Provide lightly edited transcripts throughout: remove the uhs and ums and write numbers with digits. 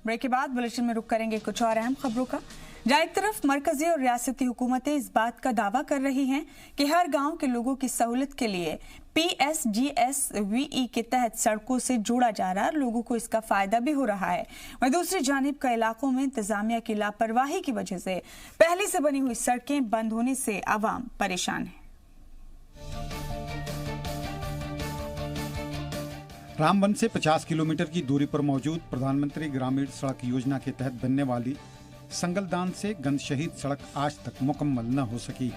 Break के बाद bulletin में रुक करेंगे कुछ और अहम खबरों का। जहां एक तरफ मरकजी और रियासती हुकूमतें इस बात का दावा कर रही हैं कि हर गांव के लोगों की सहूलत के लिए PSGSVE के तहत सड़कों से जोड़ा जा रहा है, लोगों को इसका फायदा भी हो रहा है। वहीं दूसरी जानिब कई इलाकों में इंतजामिया की लापरवाही की वजह से पहले से बनी हुई सड़कें बंद होने से आवाम परेशान है। रामबन से 50 किलोमीटर की दूरी पर मौजूद प्रधानमंत्री ग्रामीण सड़क योजना के तहत बनने वाली संगलदान से गंज शहीद सड़क आज तक मुकम्मल न हो सकी।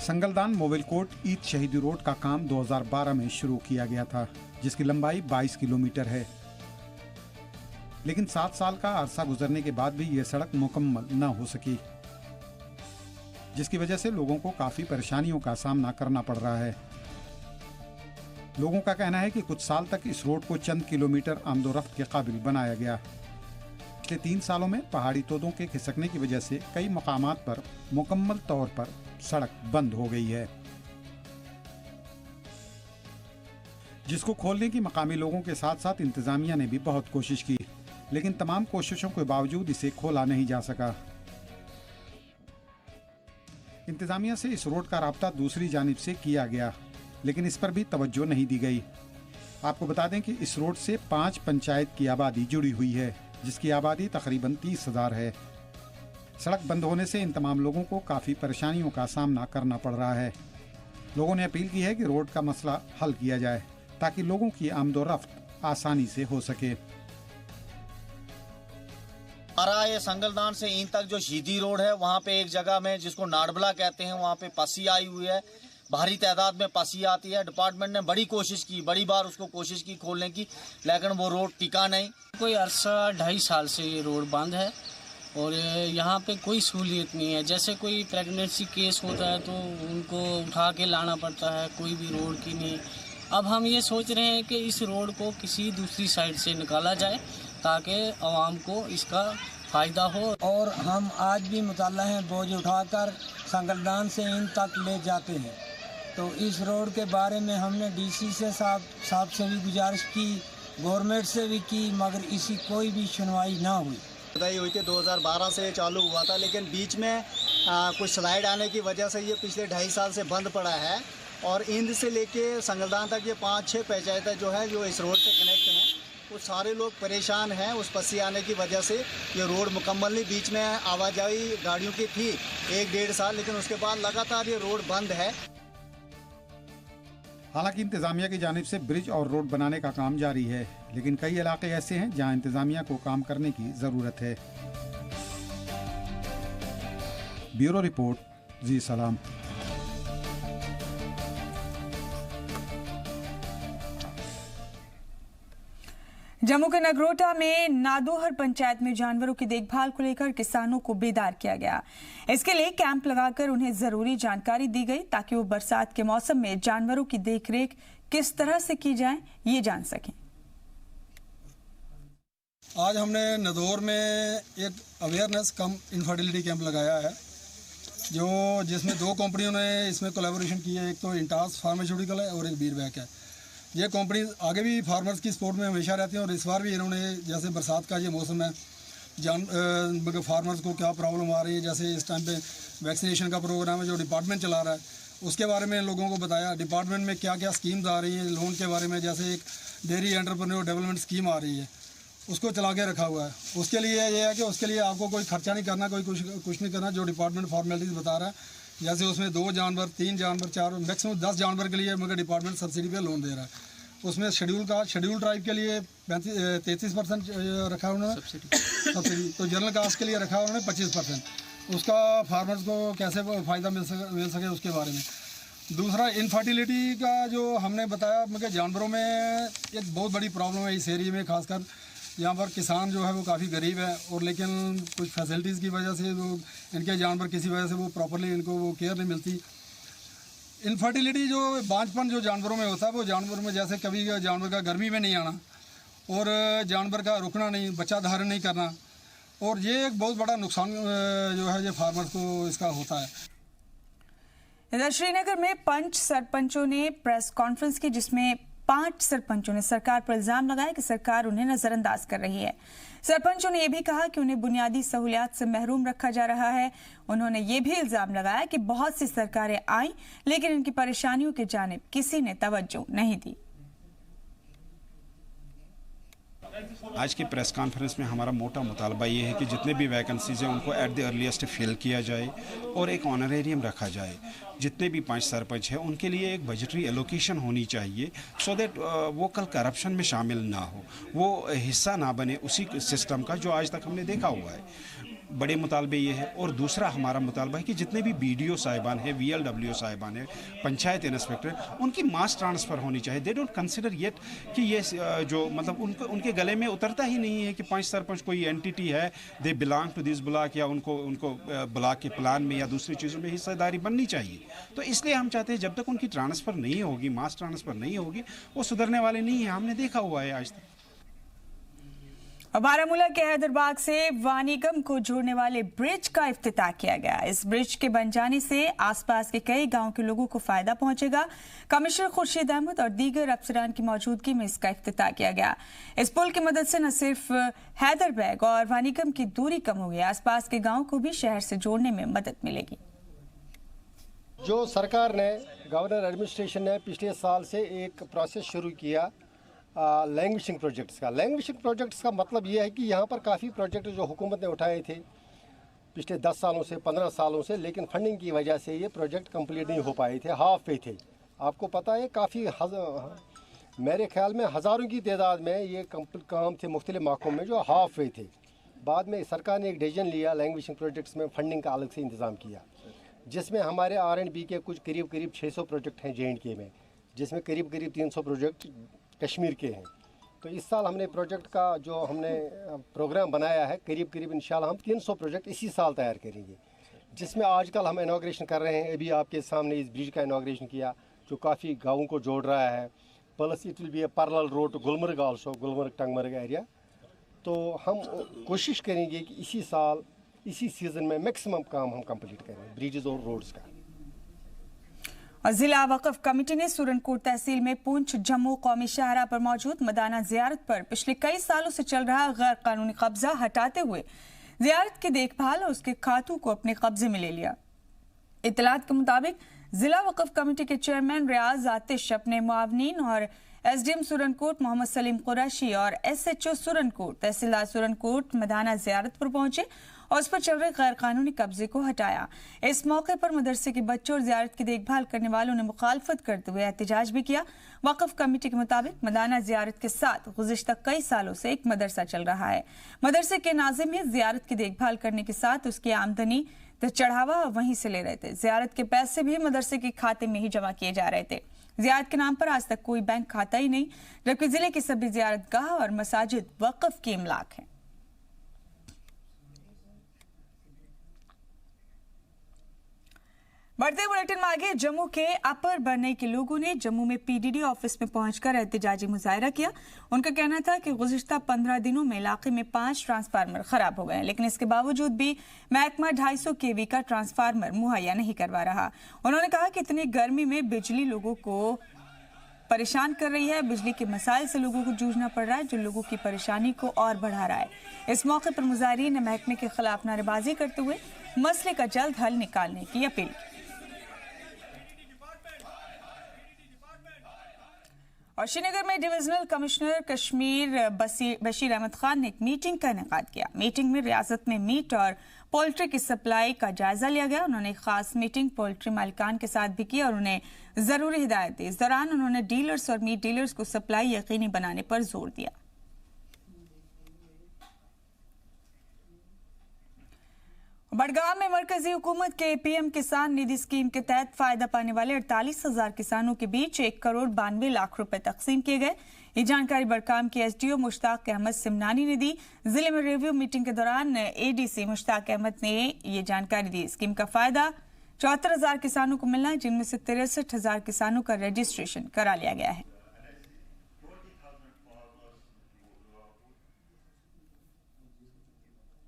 संगलदान मोबिल कोट ईद शहीदी रोड का काम 2012 में शुरू किया गया था, जिसकी लंबाई 22 किलोमीटर है, लेकिन 7 साल का अरसा गुजरने के बाद भी यह सड़क मुकम्मल न हो सकी, जिसकी वजह से लोगों को काफी परेशानियों का सामना करना पड़ रहा है। लोगों का कहना है कि कुछ साल तक इस रोड को चंद किलोमीटर आमदोरफ्त के काबिल बनाया गया। पिछले 3 सालों में पहाड़ी तोदों के खिसकने की वजह से कई मकामात पर मुकम्मल तौर पर सड़क बंद हो गई है, जिसको खोलने की मकामी लोगों के साथ साथ इंतजामिया ने भी बहुत कोशिश की, लेकिन तमाम कोशिशों के बावजूद इसे खोला नहीं जा सका। इंतजामिया से इस रोड का राब्ता दूसरी जानिब से किया गया, लेकिन इस पर भी तवज्जो नहीं दी गई। आपको बता दें कि इस रोड से 5 पंचायत की आबादी जुड़ी हुई है, जिसकी आबादी तकरीबन 30,000 है। सड़क बंद होने से इन तमाम लोगों को काफ़ी परेशानियों का सामना करना पड़ रहा है। लोगों ने अपील की है कि रोड का मसला हल किया जाए ताकि लोगों की आमदोरफ्त आसानी से हो सके। हमारा ये संगलदान से ईंद तक जो शहीदी रोड है, वहाँ पे एक जगह में जिसको नाडबला कहते हैं, वहाँ पे पसी आई हुई है, भारी तादाद में पसी आती है। डिपार्टमेंट ने बड़ी कोशिश की, बड़ी बार उसको कोशिश की खोलने की, लेकिन वो रोड टिका नहीं। कोई अरसा 2.5 साल से ये रोड बंद है और यहाँ पे कोई सहूलियत नहीं है। जैसे कोई प्रेगनेंसी केस होता है तो उनको उठा के लाना पड़ता है, कोई भी रोड की नहीं। अब हम ये सोच रहे हैं कि इस रोड को किसी दूसरी साइड से निकाला जाए ताकि आवाम को इसका फ़ायदा हो। और हम आज भी मुतल्ला हैं, बोझ उठाकर संगलदान से इन तक ले जाते हैं। तो इस रोड के बारे में हमने DC से साहब से भी गुजारिश की, गवर्नमेंट से भी की, मगर इसी कोई भी सुनवाई ना हुई। खुदाई हुई थी 2012 से चालू हुआ था, लेकिन बीच में कुछ स्लाइड आने की वजह से ये पिछले 2.5 साल से बंद पड़ा है। और ईंद से लेके संगलदान तक ये 5-6 पंचायतें जो है जो इस रोड से कनेक्ट हैं, वो सारे लोग परेशान हैं उस पसी आने की वजह से। ये रोड मुकम्मल नहीं, बीच में आवाजाही गाड़ियों की थी 1-1.5 साल, लेकिन उसके बाद लगातार ये रोड बंद है। हालांकि इंतजामिया की जानिब से ब्रिज और रोड बनाने का काम जारी है, लेकिन कई इलाके ऐसे हैं जहां इंतजामिया को काम करने की जरूरत है। ब्यूरो रिपोर्ट, जी सलाम। जम्मू के नगरोटा में नादोहर पंचायत में जानवरों की देखभाल को लेकर किसानों को बेदार किया गया। इसके लिए कैंप लगाकर उन्हें जरूरी जानकारी दी गई ताकि वो बरसात के मौसम में जानवरों की देखरेख किस तरह से की जाए ये जान सकें। आज हमने नदौर में एक अवेयरनेस कम इनफर्टिलिटी कैंप लगाया है, जिसमें 2 कंपनियों ने इसमें कोलैबोरेशन की है। एक तो इंटास फार्मास्यूटिकल है और एक बीरबैक है। ये कंपनी आगे भी फार्मर्स की सपोर्ट में हमेशा रहती हैं और इस बार भी इन्होंने, जैसे बरसात का ये मौसम है, फार्मर्स को क्या प्रॉब्लम आ रही है, जैसे इस टाइम पे वैक्सीनेशन का प्रोग्राम है जो डिपार्टमेंट चला रहा है, उसके बारे में लोगों को बताया। डिपार्टमेंट में क्या क्या स्कीम्स आ रही हैं लोन के बारे में, जैसे एक डेयरी एंटरप्रेन्योर डेवलपमेंट स्कीम आ रही है, उसको चला के रखा हुआ है। उसके लिए ये है कि उसके लिए आपको कोई खर्चा नहीं करना, कोई कुछ नहीं करना, जो डिपार्टमेंट फॉर्मेलिटीज़ बता रहा है। जैसे उसमें 2 जानवर, 3 जानवर, 4, मैक्सिमम 10 जानवर के लिए मगर डिपार्टमेंट सब्सिडी पे लोन दे रहा है। उसमें शेड्यूल ट्राइब के लिए 33% रखा है उन्होंने सब्सिडी, तो जनरल कास्ट के लिए रखा है उन्होंने 25%। उसका फार्मर्स को कैसे फ़ायदा मिल सके उसके बारे में। दूसरा, इनफर्टिलिटी का जो हमने बताया, मगर जानवरों में एक बहुत बड़ी प्रॉब्लम है इस एरिया में, खासकर यहाँ पर किसान जो है वो काफ़ी गरीब है और लेकिन कुछ फैसिलिटीज़ की वजह से वो इनके जानवर किसी वजह से वो प्रॉपरली इनको वो केयर नहीं मिलती। इनफर्टिलिटी जो बांझपन जो जानवरों में होता है, वो जानवर में जैसे कभी जानवर का गर्मी में नहीं आना और जानवर का रुकना नहीं, बच्चा धारण नहीं करना, और ये एक बहुत बड़ा नुकसान जो है ये फार्मर्स को इसका होता है। इधर श्रीनगर में पंच सरपंचों ने प्रेस कॉन्फ्रेंस की, जिसमें 5 सरपंचों ने सरकार पर इल्जाम लगाया कि सरकार उन्हें नजरअंदाज कर रही है। सरपंचों ने यह भी कहा कि उन्हें बुनियादी सहूलियात से महरूम रखा जा रहा है। उन्होंने ये भी इल्जाम लगाया कि बहुत सी सरकारें आईं लेकिन इनकी परेशानियों की जानिब किसी ने तवज्जो नहीं दी। आज की प्रेस कॉन्फ्रेंस में हमारा मोटा मुतालबा ये है कि जितने भी वैकेंसीज हैं उनको एट द अर्लीस्ट फिल किया जाए और एक ऑनरेरियम रखा जाए। जितने भी 5 सरपंच हैं उनके लिए एक बजटरी एलोकेशन होनी चाहिए सो दैट वो कल करप्शन में शामिल ना हो, वो हिस्सा ना बने उसी सिस्टम का जो आज तक हमने देखा हुआ है। बड़े मुतालबे ये है। और दूसरा हमारा मुतालबा है कि जितने भी BDO साहिबान हैं, VLWO साहिबान हैं, पंचायत इंस्पेक्टर, उनकी मास ट्रांसफ़र होनी चाहिए। दे डोंट कंसिडर येट कि ये जो मतलब उनके गले में उतरता ही नहीं है कि 5 सरपंच कोई एंटिटी है, they belong to this block या उनको ब्लॉक के प्लान में या दूसरी चीज़ों में हिस्सेदारी बननी चाहिए। तो इसलिए हम चाहते हैं जब तक उनकी ट्रांसफ़र नहीं होगी, मास ट्रांसफ़र नहीं होगी, वो सुधरने वाले नहीं हैं। हमने देखा हुआ है आज तक। बारामूला के हैदरबाग से वानीगम को जोड़ने वाले ब्रिज का इफ्तिताह किया गया। इस ब्रिज के बन जाने से आसपास के कई गांव के लोगों को फायदा पहुंचेगा। कमिश्नर खुर्शीद अहमद और दीगर अफसरान की मौजूदगी में इसका इफ्तिताह किया गया। इस पुल की मदद से न सिर्फ हैदरबाग और वानीगम की दूरी कम होगी, आसपास के गाँव को भी शहर से जोड़ने में मदद मिलेगी। जो सरकार ने, गवर्नर एडमिनिस्ट्रेशन ने पिछले साल से एक प्रोसेस शुरू किया लैंग्वेजिंग प्रोजेक्ट्स का। लैंग्वेजिंग प्रोजेक्ट्स का मतलब ये है कि यहाँ पर काफ़ी प्रोजेक्ट जो हुकूमत ने उठाए थे पिछले 10 सालों से, 15 सालों से, लेकिन फंडिंग की वजह से ये प्रोजेक्ट कंप्लीट नहीं हो पाए थे, हाफ पे थे। आपको पता है काफ़ी मेरे ख्याल में हज़ारों की तादाद में ये काम थे मुख्तलिफ मौक़ों में जो हाफ पे थे। बाद में सरकार ने एक डिसीजन लिया, लैंग्वेजिंग प्रोजेक्ट्स में फंडिंग का अलग से इंतज़ाम किया, जिसमें हमारे R&B के कुछ करीब 600 प्रोजेक्ट हैं J&K में, जिसमें करीब 300 प्रोजेक्ट कश्मीर के हैं। तो इस साल हमने प्रोजेक्ट का जो हमने प्रोग्राम बनाया है, करीब इंशाल्लाह हम 300 प्रोजेक्ट इसी साल तैयार करेंगे, जिसमें आजकल हम इनॉग्रेशन कर रहे हैं। अभी आपके सामने इस ब्रिज का इनॉग्रेशन किया जो काफ़ी गाँवों को जोड़ रहा है। Plus it will be a parallel road to Gulmarg also, Gulmarg Tangmarg area. तो हम कोशिश करेंगे कि इसी साल इसी सीज़न में मैक्सिमम काम हम कंप्लीट करें ब्रिजेज़ और रोड्स का। और जिला वक्फ कमेटी ने सुरनकोट तहसील में पुंछ जम्मू कौमी शाहराह पर मौजूद मदाना जियारत पर पिछले कई सालों से चल रहा गैर कानूनी कब्जा हटाते हुए जियारत की देखभाल और उसके खातों को अपने कब्जे में ले लिया। इत्तलात के मुताबिक जिला वक्फ कमेटी के चेयरमैन रियाज आतिश अपने मुआवनीन और SDM सुरनकोट मोहम्मद सलीम कुरैशी और SHO सुरनकोट तहसीलदार सुरनकोट मदाना जियारत पर पहुंचे और उस पर चल रहे गैर कानूनी कब्जे को हटाया। इस मौके पर मदरसे के बच्चों और जियारत की देखभाल करने वालों ने मुखालफत करते हुए एहतजाज भी किया। वक्फ कमेटी के मुताबिक मदाना जियारत के साथ गुज़िश्ता कई सालों से एक मदरसा चल रहा है। मदरसे के नाज़िम में जियारत की देखभाल करने के साथ उसकी आमदनी तो चढ़ावा वहीं से ले रहे थे। जियारत के पैसे भी मदरसे के खाते में ही जमा किए जा रहे थे। जियारत के नाम पर आज तक कोई बैंक खाता ही नहीं, जबकि जिले की सभी जियारतगाह और मसाजिद वक्फ की इमलाक हैं। बढ़ते बुलेटिन में आगे, जम्मू के अपर बरनई के लोगों ने जम्मू में PDD ऑफिस में पहुंचकर एहतजाजी मुजाहरा किया। उनका कहना था कि गुज़िश्ता 15 दिनों में इलाके में 5 ट्रांसफार्मर खराब हो गए, लेकिन इसके बावजूद भी महकमा 250 kV का ट्रांसफार्मर मुहैया नहीं करवा रहा। उन्होंने कहा कि इतनी गर्मी में बिजली लोगों को परेशान कर रही है। बिजली के मसाइल से लोगों को जूझना पड़ रहा है, जो लोगों की परेशानी को और बढ़ा रहा है। इस मौके पर मुजाहिरीन ने महकमे के खिलाफ नारेबाजी करते हुए मसले का जल्द हल निकालने की अपील की। और श्रीनगर में डिविजनल कमिश्नर कश्मीर बशीर अहमद खान ने एक मीटिंग का इनेकाद किया। मीटिंग में रियासत में मीट और पोल्ट्री की सप्लाई का जायजा लिया गया। उन्होंने एक खास मीटिंग पोल्ट्री मालिकान के साथ भी की और उन्हें जरूरी हिदायत दी। इस दौरान उन्होंने डीलर्स और मीट डीलर्स को सप्लाई यकीनी बनाने पर जोर दिया। बड़गाम में मरकजी हुकूमत के PM किसान निधि स्कीम के तहत फायदा पाने वाले 48,000 किसानों के बीच 1 करोड़ 92 लाख रुपए तकसीम किए गए। ये जानकारी बड़गाम के SDO मुश्ताक अहमद सिमनानी ने दी। जिले में रिव्यू मीटिंग के दौरान ADC मुश्ताक अहमद ने ये जानकारी दी। स्कीम का फायदा 74,000 किसानों को मिलना है, जिनमें से 63,000 किसानों का रजिस्ट्रेशन करा लिया गया है।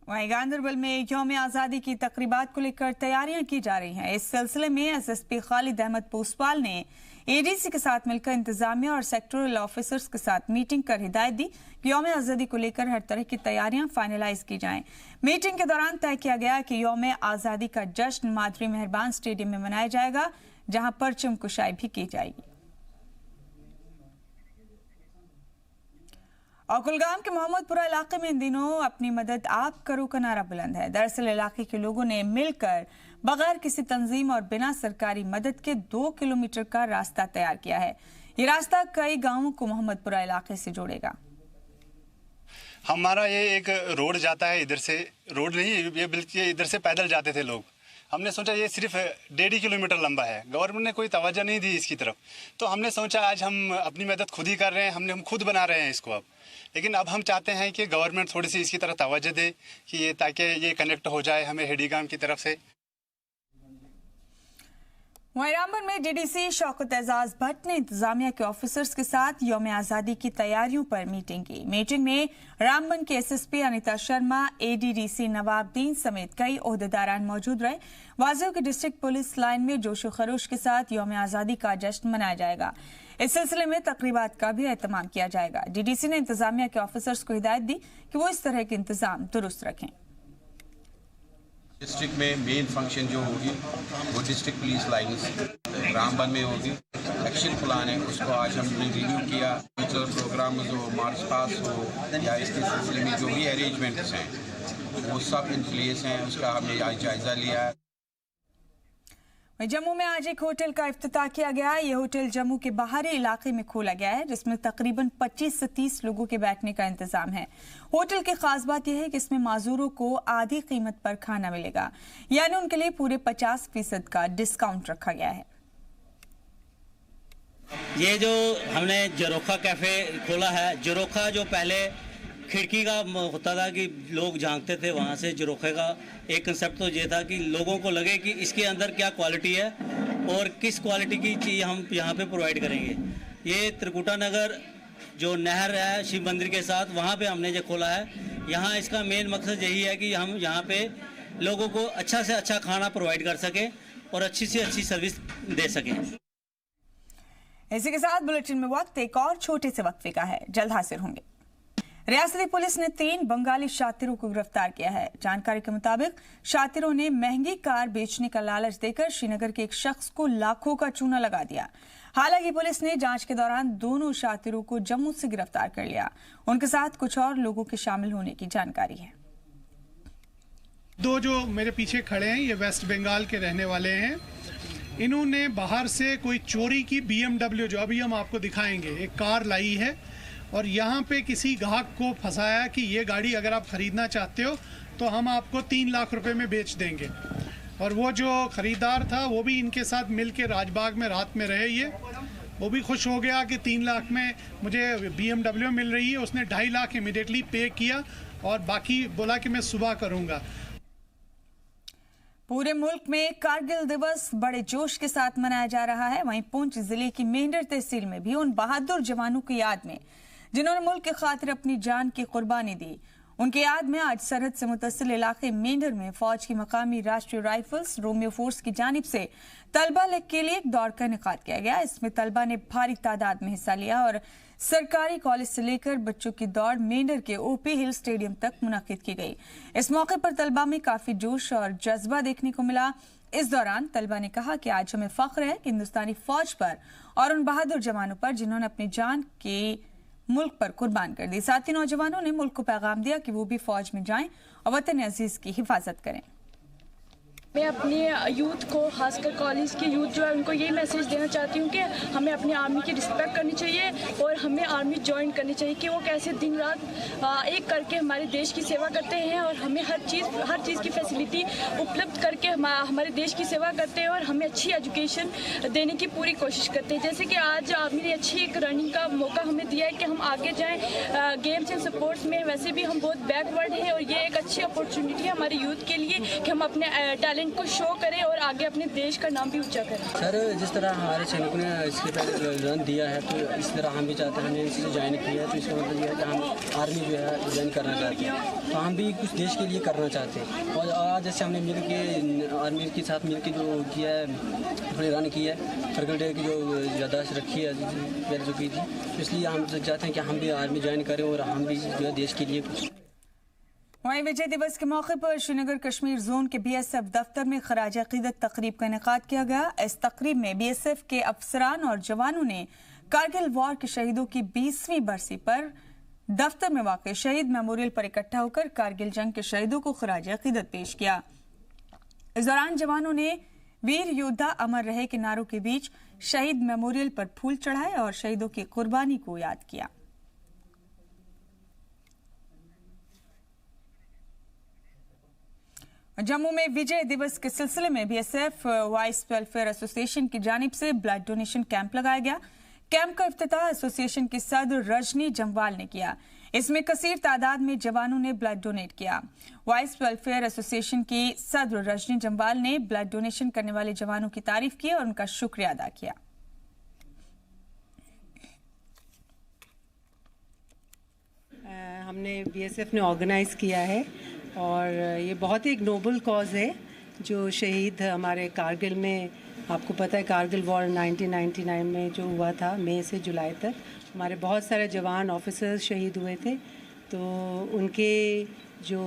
वहीं गांधरबल में यौम आज़ादी की तकरीबात को लेकर तैयारियां की जा रही हैं। इस सिलसिले में एसएसपी खालिद अहमद पोसवाल ने एडीसी के साथ मिलकर इंतजामिया और सेक्टोरल ऑफिसर्स के साथ मीटिंग कर हिदायत दी कि यौम आज़ादी को लेकर हर तरह की तैयारियां फाइनलाइज की जाएं। मीटिंग के दौरान तय किया गया कि यौम आज़ादी का जश्न मादरी मेहरबान स्टेडियम में मनाया जाएगा, जहां परचम कुशाई भी की जाएगी। और कुलगाम के मोहम्मदपुरा इलाके में इन दिनों अपनी मदद आप करो का नारा बुलंद है। दरअसल इलाके के लोगों ने मिलकर बगैर किसी तंजीम और बिना सरकारी मदद के 2 किलोमीटर का रास्ता तैयार किया है। ये रास्ता कई गांवों को मोहम्मदपुरा इलाके से जोड़ेगा। हमारा ये एक रोड जाता है, इधर से रोड नहीं, ये बल्कि इधर से पैदल जाते थे लोग। हमने सोचा ये सिर्फ 1.5 किलोमीटर लंबा है, गवर्नमेंट ने कोई तवज्जो नहीं दी इसकी तरफ, तो हमने सोचा आज हम अपनी मदद खुद ही कर रहे हैं, हम खुद बना रहे हैं इसको अब। लेकिन अब हम चाहते हैं कि गवर्नमेंट थोड़ी सी इसकी तरफ तवज्जो दे कि ये ताकि ये कनेक्ट हो जाए हमें हेडीगाम की तरफ से। वहीं रामबन में डीडीसी शौकत एजाज भट्ट ने इंतजामिया के ऑफिसर्स के साथ यौम आज़ादी की तैयारियों पर मीटिंग की। मीटिंग में रामबन के एसएसपी अनिता शर्मा, एडीडीसी नवाबुद्दीन समेत कई ओहदेदारान मौजूद रहे। वाज़ेह की डिस्ट्रिक्ट पुलिस लाइन में जोशो खरोश के साथ यौम आज़ादी का जश्न मनाया जाएगा। इस सिलसिले में तकरीबात का भी एहतमाम किया जाएगा। डीडीसी ने इंतजामिया के ऑफिसर्स को हिदायत दी कि वो इस तरह के इंतजाम दुरुस्त रखें। डिस्ट्रिक्ट में मेन फंक्शन जो होगी वो डिस्ट्रिक्ट पुलिस लाइन्स रामबन में होगी। एक्शन प्लान है, उसको आज हमने रिव्यू किया। कल्चरल प्रोग्राम हो, मार्च पास हो या इसके सिलसिले में जो भी अरेंजमेंट्स हैं वो सब इन प्लेस हैं, उसका हमने आज जायजा लिया है। जम्मू में आज एक होटल का इफ्तिताह किया गया। ये होटल जम्मू के बाहरी इलाके में खोला गया है, जिसमें तकरीबन 25 से 30 लोगों के बैठने का इंतजाम है। होटल की खास बात यह है कि इसमें माजूरों को आधी कीमत पर खाना मिलेगा, यानी उनके लिए पूरे 50% का डिस्काउंट रखा गया है। ये जो हमने जरोखा कैफे खोला है, जरोखा जो पहले खिड़की का होता था कि लोग झांकते थे, वहाँ से जरोखे का एक कंसेप्ट तो ये था कि लोगों को लगे कि इसके अंदर क्या क्वालिटी है और किस क्वालिटी की चीज़ हम यहाँ पे प्रोवाइड करेंगे। ये त्रिकुटा नगर जो नहर है शिव मंदिर के साथ, वहाँ पे हमने जो खोला है। यहाँ इसका मेन मकसद यही है कि हम यहाँ पे लोगों को अच्छा से अच्छा खाना प्रोवाइड कर सकें और अच्छी से अच्छी सर्विस दे सकें। इसी के साथ बुलेटिन में वक्त एक और छोटे से वक्फे का है, जल्द हाजिर होंगे। रियासती पुलिस ने 3 बंगाली शातिरों को गिरफ्तार किया है। जानकारी के मुताबिक शातिरों ने महंगी कार बेचने का लालच देकर श्रीनगर के एक शख्स को लाखों का चूना लगा दिया। हालांकि पुलिस ने जांच के दौरान दोनों शातिरों को जम्मू से गिरफ्तार कर लिया। उनके साथ कुछ और लोगों के शामिल होने की जानकारी है। 2 जो मेरे पीछे खड़े हैं ये वेस्ट बंगाल के रहने वाले हैं। इन्होंने बाहर से कोई चोरी की BMW, जो अभी हम आपको दिखाएंगे, एक कार लाई है और यहाँ पे किसी ग्राहक को फंसाया कि ये गाड़ी अगर आप ख़रीदना चाहते हो तो हम आपको 3 लाख रुपए में बेच देंगे। और वो जो ख़रीदार था वो भी इनके साथ मिल के राजबाग में रात में रहे। ये वो भी खुश हो गया कि 3 लाख में मुझे BMW मिल रही है। उसने 2.5 लाख इमीडिएटली पे किया और बाकी बोला कि मैं सुबह करूँगा। पूरे मुल्क में कारगिल दिवस बड़े जोश के साथ मनाया जा रहा है। वहीं पुंछ जिले की मेंढर तहसील में भी उन बहादुर जवानों की याद में जिन्होंने मुल्क की खातिर अपनी जान की कुर्बानी दी, उनकी याद में आज सरहद से मुतसिल इलाके मेंढर में फौज की मकामी राष्ट्रीय राइफल्स रोमियो फोर्स की जानिब से तलबा के लिए एक दौड़ का इनेकाद किया गया। इसमें तलबा ने भारी तादाद में हिस्सा लिया और सरकारी कॉलेज से लेकर बच्चों की दौड़ मेंढर के ओपी हिल स्टेडियम तक मुनाकिद की गई। इस मौके पर तलबा में काफी जोश और जज्बा देखने को मिला। इस दौरान तलबा ने कहा कि आज हमें फख्र है कि हिंदुस्तानी फौज पर और उन बहादुर जवानों पर जिन्होंने अपनी जान के मुल्क पर कुर्बान कर दी। साथ ही नौजवानों ने मुल्क को पैगाम दिया कि वो भी फौज में जाएं और वतन अजीज की हिफाजत करें। मैं अपने यूथ को, खासकर कॉलेज के यूथ जो है उनको यही मैसेज देना चाहती हूँ कि हमें अपनी आर्मी की रिस्पेक्ट करनी चाहिए और हमें आर्मी ज्वाइन करनी चाहिए कि वो कैसे दिन रात एक करके हमारे देश की सेवा करते हैं और हमें हर चीज़ की फैसिलिटी उपलब्ध करके हमारे देश की सेवा करते हैं और हमें अच्छी एजुकेशन देने की पूरी कोशिश करते हैं। जैसे कि आज आर्मी ने अच्छी एक रनिंग का मौका हमें दिया है कि हम आगे जाएँ गेम्स एंड स्पोर्ट्स में। वैसे भी हम बहुत बैकवर्ड हैं और ये एक अच्छी अपॉर्चुनिटी है हमारे यूथ के लिए कि हम अपने टैलेंट टैलेंट को शो करें और आगे अपने देश का नाम भी ऊंचा करें। सर जिस तरह हमारे सैनिकों ने इसके पहले रन दिया है तो इस तरह हम भी चाहते हैं, हमने इसे ज्वाइन किया है तो इसका मतलब ये है कि हम आर्मी जो है ज्वाइन करना चाहते हैं, तो हम भी कुछ देश के लिए करना चाहते हैं। और आज जैसे हमने मिल के आर्मी के साथ मिल के जो किया है, अपने रन किया है, करगिल डे की जो याददाश्त रखी है पहले जो की थी, तो इसलिए हम चाहते हैं कि हम भी आर्मी ज्वाइन करें और हम भी जो है देश के लिए कुछ। वहीं विजय दिवस के मौके पर श्रीनगर कश्मीर जोन के BSF दफ्तर में खराज अकीदत तकरीब का इनेकाद किया गया। इस तकरीब में BSF के अफसरान और जवानों ने कारगिल वॉर के शहीदों की 20वीं बरसी पर दफ्तर में वाक़ शहीद मेमोरियल पर इकट्ठा होकर कारगिल जंग के शहीदों को खराज अकीदत पेश किया। इस दौरान जवानों ने वीर योद्धा अमर रहे के नारों के बीच शहीद मेमोरियल पर फूल चढ़ाए और शहीदों की कुर्बानी को याद किया। जम्मू में विजय दिवस के सिलसिले में BSF वाइस वेलफेयर एसोसिएशन की जानिब से ब्लड डोनेशन कैंप लगाया गया। कैंप का इफ्तिताह एसोसिएशन की सदर रजनी जम्वाल ने किया। इसमें कसीर तादाद में जवानों ने ब्लड डोनेट किया। वाइस वेलफेयर एसोसिएशन की सदर रजनी जम्वाल ने ब्लड डोनेशन करने वाले जवानों की तारीफ की और उनका शुक्रिया अदा किया। हमने BSF ने ऑर्गेनाइज किया है और ये बहुत ही एक नोबल कॉज है जो शहीद हमारे कारगिल में, आपको पता है कारगिल वॉर 1999 में जो हुआ था, मई से जुलाई तक हमारे बहुत सारे जवान ऑफिसर्स शहीद हुए थे, तो उनके जो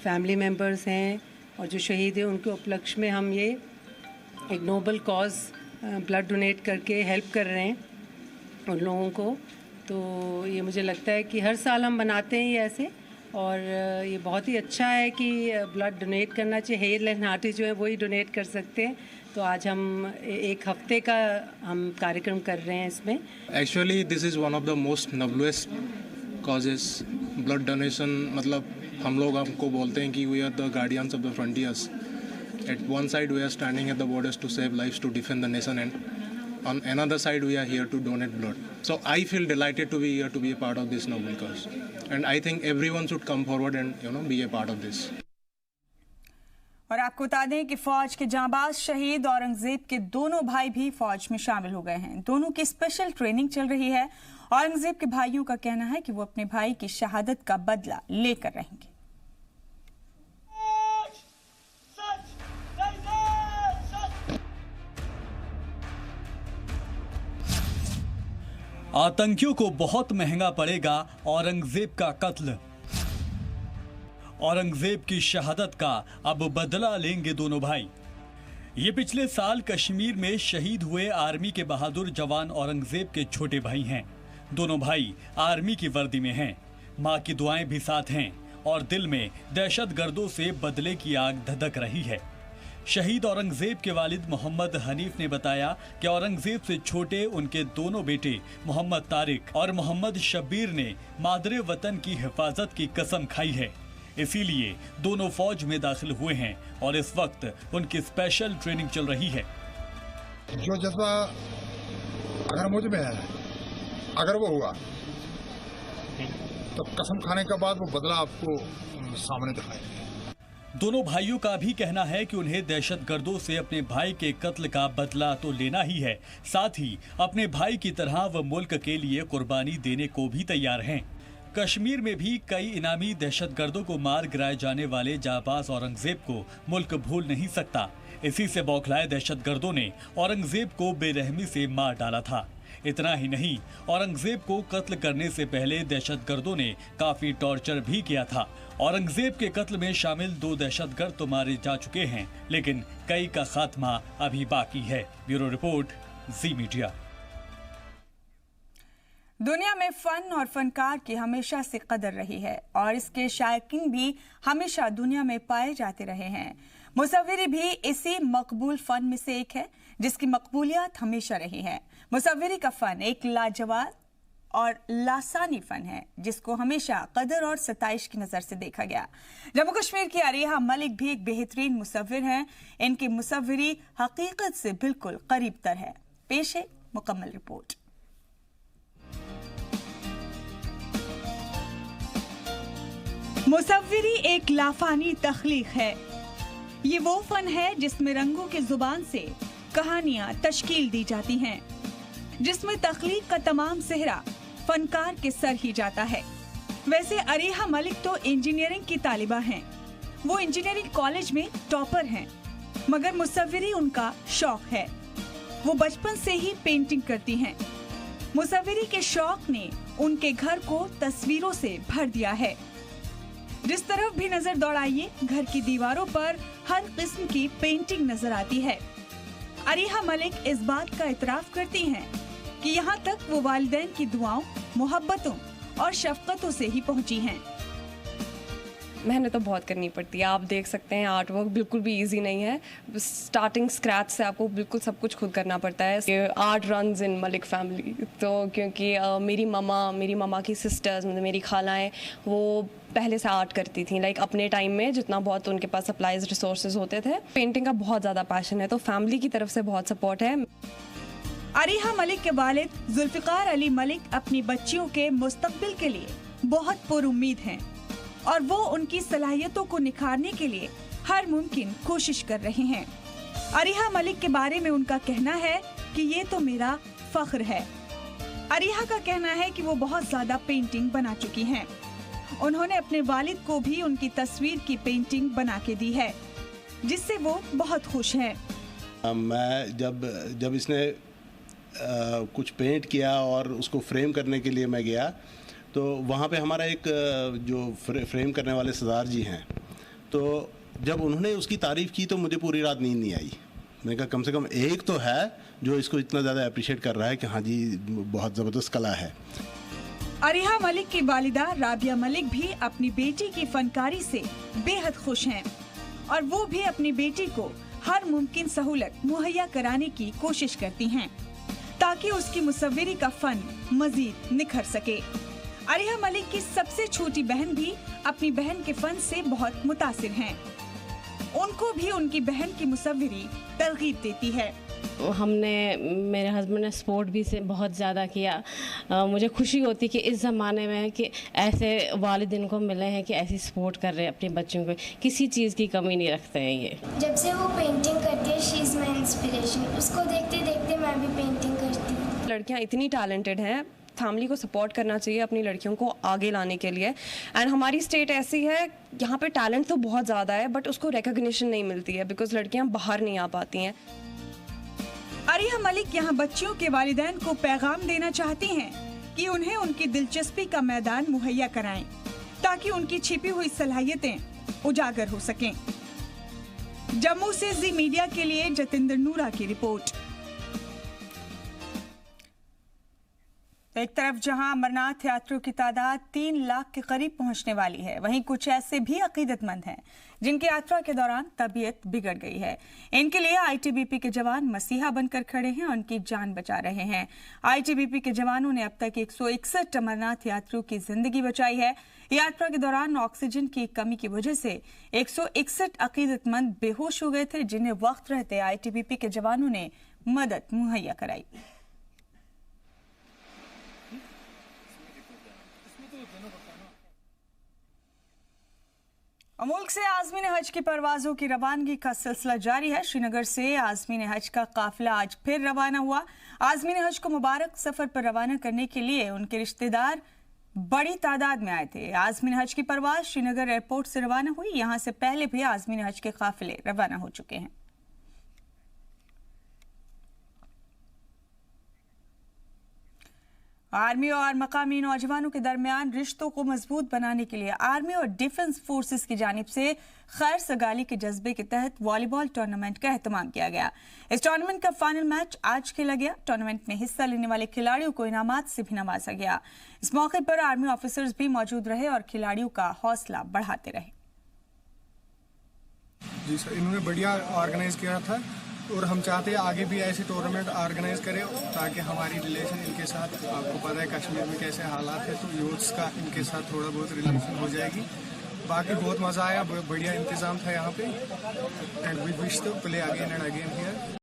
फैमिली मेम्बर्स हैं और जो शहीद हैं उनके उपलक्ष्य में हम ये एक नोबल कॉज ब्लड डोनेट करके हेल्प कर रहे हैं उन लोगों को। तो ये मुझे लगता है कि हर साल हम बनाते हैं ये ऐसे, और ये बहुत ही अच्छा है कि ब्लड डोनेट करना चाहिए। हेयर लाइन आर्टिस्ट जो है वही डोनेट कर सकते हैं। तो आज हम एक हफ्ते का हम कार्यक्रम कर रहे हैं इसमें। Actually this is one of the most noblest causes. Blood donation मतलब हम लोग आपको बोलते हैं कि we are the guardians of the frontiers. At one side we are standing at the borders to save lives, to defend the nation, and on another side we are here to donate blood. So I feel delighted to be here to be a part of this noble cause, and I think everyone should come forward and be a part of this. और आपको बता दें कि फौज के जांबाज शहीद औरंगजेब के दोनों भाई भी फौज में शामिल हो गए हैं। दोनों की स्पेशल ट्रेनिंग चल रही है। औरंगजेब के भाइयों का कहना है कि वो अपने भाई की शहादत का बदला लेकर रहेंगे। आतंकियों को बहुत महंगा पड़ेगा औरंगजेब का कत्ल। औरंगजेब की शहादत का अब बदला लेंगे दोनों भाई। ये पिछले साल कश्मीर में शहीद हुए आर्मी के बहादुर जवान औरंगजेब के छोटे भाई हैं। दोनों भाई आर्मी की वर्दी में हैं। मां की दुआएं भी साथ हैं और दिल में दहशतगर्दों से बदले की आग धधक रही है। शहीद औरंगजेब के वालिद मोहम्मद हनीफ ने बताया कि औरंगजेब से छोटे उनके दोनों बेटे मोहम्मद तारिक और मोहम्मद शब्बीर ने मादरे वतन की हिफाजत की कसम खाई है, इसीलिए दोनों फौज में दाखिल हुए हैं और इस वक्त उनकी स्पेशल ट्रेनिंग चल रही है। जो जज्बा अगर मुझ में है, अगर वो हुआ तो कसम खाने के बाद वो बदला आपको सामने दिखाएगा। दोनों भाइयों का भी कहना है कि उन्हें दहशतगर्दों से अपने भाई के कत्ल का बदला तो लेना ही है, साथ ही अपने भाई की तरह वो मुल्क के लिए कुर्बानी देने को भी तैयार हैं। कश्मीर में भी कई इनामी दहशतगर्दों को मार गिराए जाने वाले जाबाज औरंगजेब को मुल्क भूल नहीं सकता। इसी से बौखलाए दहशतगर्दों ने औरंगजेब को बेरहमी से मार डाला था। इतना ही नहीं, औरंगजेब को कत्ल करने से पहले दहशतगर्दों ने काफी टॉर्चर भी किया था। औरंगजेब के कत्ल में शामिल 2 दहशतगर्द तो मारे जा चुके हैं, लेकिन कई का खात्मा अभी बाकी है। ब्यूरो रिपोर्ट, जी मीडिया। दुनिया में फन और फनकार की हमेशा से कदर रही है और इसके शायकीन भी हमेशा दुनिया में पाए जाते रहे हैं। मुसव्विरी भी इसी मकबूल फन में से एक है जिसकी मकबूलियत हमेशा रही है। मुसव्विरी का फन एक लाजवाब और लासानी फन है जिसको हमेशा कदर और सताइश की नजर से देखा गया। जम्मू कश्मीर की अरिहा मलिक भी एक बेहतरीन मुसव्विर हैं। इनकी मुसव्विरी हकीकत से बिल्कुल करीब तर है। पेश है मुकम्मल रिपोर्ट। मुसव्विरी एक लाफानी तख्लीक है। ये वो फन है जिसमें रंगों की जुबान से कहानियां तश्कील दी जाती हैं, जिसमें तख्लीक का तमाम सेहरा फनकार के सर ही जाता है। वैसे अरीहा मलिक तो इंजीनियरिंग की तालिबा हैं। वो इंजीनियरिंग कॉलेज में टॉपर हैं, मगर मुसव्विरी उनका शौक है। वो बचपन से ही पेंटिंग करती हैं। मुसव्विरी के शौक ने उनके घर को तस्वीरों से भर दिया है। जिस तरफ भी नजर दौड़ाइए, घर की दीवारों पर हर किस्म की पेंटिंग नजर आती है। अरीहा मलिक इस बात का इतराफ करती हैं कि यहाँ तक वो वालिदैन की दुआओं, मोहब्बतों और शफकतों से ही पहुँची हैं। मेहनत तो बहुत करनी पड़ती है। आप देख सकते हैं आर्ट वर्क बिल्कुल भी इजी नहीं है। स्टार्टिंग स्क्रैच से आपको बिल्कुल सब कुछ खुद करना पड़ता है। Art runs in Malik family, तो क्योंकि मेरी ममा की सिस्टर्स, मतलब मेरी खालाएं, वो पहले से आर्ट करती थी। लाइक अपने टाइम में जितना बहुत उनके पास सप्लाईज रिसोर्सेज होते थे। पेंटिंग का बहुत ज़्यादा पैशन है, तो फैमिली की तरफ से बहुत सपोर्ट है। अरीहा मलिक के वालिद जुल्फिकार अली मलिक अपनी बच्चियों के मुस्तकबिल के लिए बहुत पुरुम्मीद हैं और वो उनकी सलाहियतों को निखारने के लिए हर मुमकिन कोशिश कर रहे हैं। अरीहा मलिक के बारे में उनका कहना है कि ये तो मेरा फख्र है। अरीहा का कहना है कि वो बहुत ज्यादा पेंटिंग बना चुकी हैं। उन्होंने अपने वालिद को भी उनकी तस्वीर की पेंटिंग बना के दी है, जिससे वो बहुत खुश हैं। मैं जब इसने कुछ पेंट किया और उसको फ्रेम करने के लिए मैं गया, तो वहाँ पे हमारा एक जो फ्रेम करने वाले सरदार जी हैं, तो जब उन्होंने उसकी तारीफ़ की तो मुझे पूरी रात नींद नहीं आई। मैंने कहा कम से कम एक तो है जो इसको इतना ज़्यादा अप्रिशिएट कर रहा है कि हाँ जी बहुत ज़बरदस्त कला है। अरीहा मलिक की वालिदा राबिया मलिक भी अपनी बेटी की फनकारी से बेहद खुश हैं और वो भी अपनी बेटी को हर मुमकिन सहूलत मुहैया कराने की कोशिश करती हैं ताकि उसकी मुसव्विरी का फन मजीद निखर सके। अरीहा मलिक की सबसे छोटी बहन भी अपनी बहन के फन से बहुत मुतासिर हैं। उनको भी उनकी बहन की मुसव्विरी तरगीब देती है। मेरे हस्बैंड ने सपोर्ट भी से बहुत ज़्यादा किया। मुझे खुशी होती कि इस ज़माने में कि ऐसे वालिदैन को मिले हैं कि ऐसी सपोर्ट कर रहे हैं अपने बच्चों को, किसी चीज़ की कमी नहीं रखते हैं ये। जब से वो पेंटिंग करती है, शी इज़ माय इंस्पिरेशन। उसको देखते देखते मैं भी पेंटिंग करती हूँ। लड़कियाँ इतनी टैलेंटेड हैं, फैमिली को सपोर्ट करना चाहिए अपनी लड़कियों को आगे लाने के लिए। एंड हमारी स्टेट ऐसी है, यहाँ पे टैलेंट तो बहुत ज़्यादा है बट उसको रिकॉग्निशन नहीं मिलती है बिकॉज लड़कियाँ बाहर नहीं आ पाती हैं। अरीहा मलिक यहाँ बच्चियों के वालिदैन को पैगाम देना चाहती हैं कि उन्हें उनकी दिलचस्पी का मैदान मुहैया कराएं ताकि उनकी छिपी हुई सलाहियतें उजागर हो सकें। जम्मू से जी मीडिया के लिए जतिंदर नूरा की रिपोर्ट। एक तरफ जहां अमरनाथ यात्रियों की तादाद 3 लाख के करीब पहुंचने वाली है, वहीं कुछ ऐसे भी अकीदतमंद हैं जिनकी यात्रा के दौरान तबीयत बिगड़ गई है। इनके लिए आईटीबीपी के जवान मसीहा बनकर खड़े हैं और उनकी जान बचा रहे हैं। आईटीबीपी के जवानों ने अब तक 161 अमरनाथ यात्रियों की जिंदगी बचाई है। यात्रा के दौरान ऑक्सीजन की कमी की वजह से 161 अकीदतमंद बेहोश हो गए थे, जिन्हें वक्त रहते आईटीबीपी के जवानों ने मदद मुहैया कराई। मुल्क से आज़मीन हज की परवाजों की रवानगी का सिलसिला जारी है। श्रीनगर से आज़मीन हज का काफिला आज फिर रवाना हुआ। आज़मीन हज को मुबारक सफर पर रवाना करने के लिए उनके रिश्तेदार बड़ी तादाद में आए थे। आज़मीन हज की परवाज श्रीनगर एयरपोर्ट से रवाना हुई। यहाँ से पहले भी आज़मीन हज के काफिले रवाना हो चुके हैं। आर्मी और मकामी नौजवानों के दरमियान रिश्तों को मजबूत बनाने के लिए आर्मी और डिफेंस फोर्सेस की जानिब से खैर सगाली के जज्बे के तहत वॉलीबॉल टूर्नामेंट का एहतमाम किया गया। इस टूर्नामेंट का फाइनल मैच आज खेला गया। टूर्नामेंट में हिस्सा लेने वाले खिलाड़ियों को इनामात से भी नवाजा गया। इस मौके पर आर्मी ऑफिसर्स भी मौजूद रहे और खिलाड़ियों का हौसला बढ़ाते रहे। जी सर, इन्होंने बढ़िया ऑर्गेनाइज किया था और हम चाहते हैं आगे भी ऐसे टूर्नामेंट ऑर्गेनाइज करें ताकि हमारी रिलेशन इनके साथ, आपको पता है कश्मीर में कैसे हालात है, तो यूथ्स का इनके साथ थोड़ा बहुत रिलेशन हो जाएगी। बाकी बहुत मज़ा आया, बढ़िया इंतज़ाम था यहाँ पे and we wish to play again and again here.